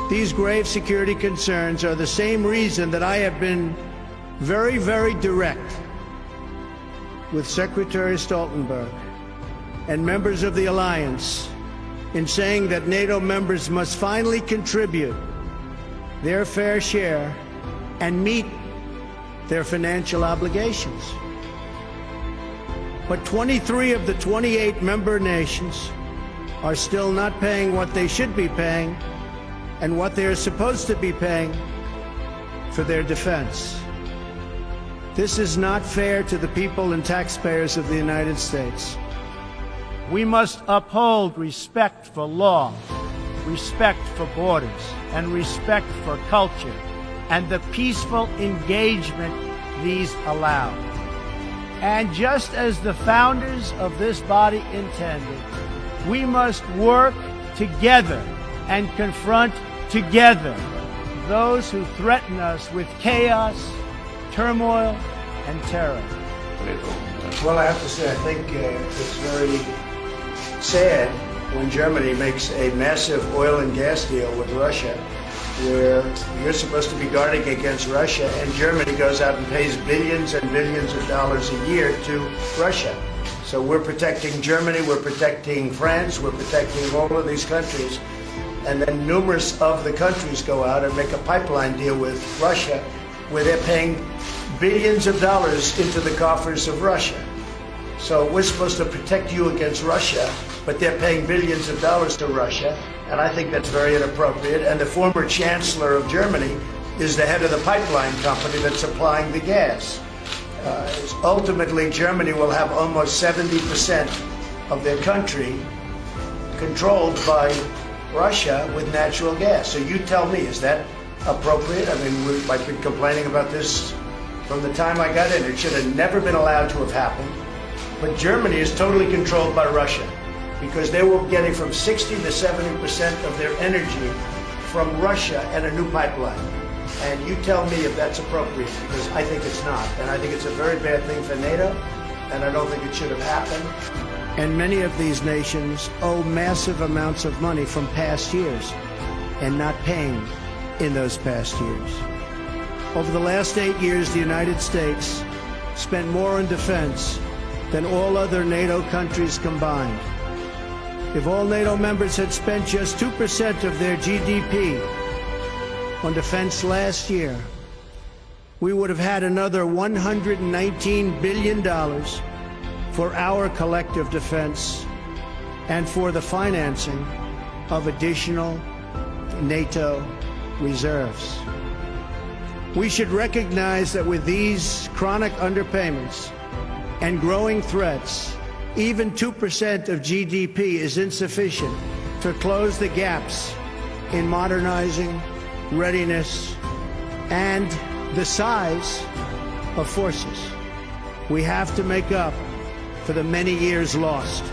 These grave security concerns are the same reason that I have been very, very direct with Secretary Stoltenberg and members of the alliance in saying that NATO members must finally contribute their fair share and meet their financial obligations. But 23 of the 28 member nations are still not paying what they should be paying and what they are supposed to be paying for their defense. This is not fair to the people and taxpayers of the United States. We must uphold respect for law, respect for borders, and respect for culture, and the peaceful engagement these allow. And just as the founders of this body intended, we must work together and confront together those who threaten us with chaos, turmoil, and terror. Well, I have to say, I think it's very sad when Germany makes a massive oil and gas deal with Russia, where you're supposed to be guarding against Russia, and Germany goes out and pays billions and billions of dollars a year to Russia. So we're protecting Germany, we're protecting France, we're protecting all of these countries, and then numerous of the countries go out and make a pipeline deal with Russia, where they're paying billions of dollars into the coffers of Russia. So we're supposed to protect you against Russia, but they're paying billions of dollars to Russia, and I think that's very inappropriate. And the former chancellor of Germany is the head of the pipeline company that's supplying the gas. Ultimately, Germany will have almost 70% of their country controlled by Russia with natural gas. So you tell me, is that appropriate? I mean, I've been complaining about this from the time I got in. It should have never been allowed to have happened. But Germany is totally controlled by Russia because they were getting from 60 to 70% of their energy from Russia and a new pipeline. And you tell me if that's appropriate, because I think it's not. And I think it's a very bad thing for NATO, and I don't think it should have happened. And many of these nations owe massive amounts of money from past years and not paying in those past years. Over the last 8 years, the United States spent more on defense than all other NATO countries combined. If all NATO members had spent just 2% of their GDP on defense last year, we would have had another $119 billion for our collective defense and for the financing of additional NATO reserves. We should recognize that with these chronic underpayments and growing threats, even 2% of GDP is insufficient to close the gaps in modernizing, readiness, and the size of forces. We have to make up for the many years lost.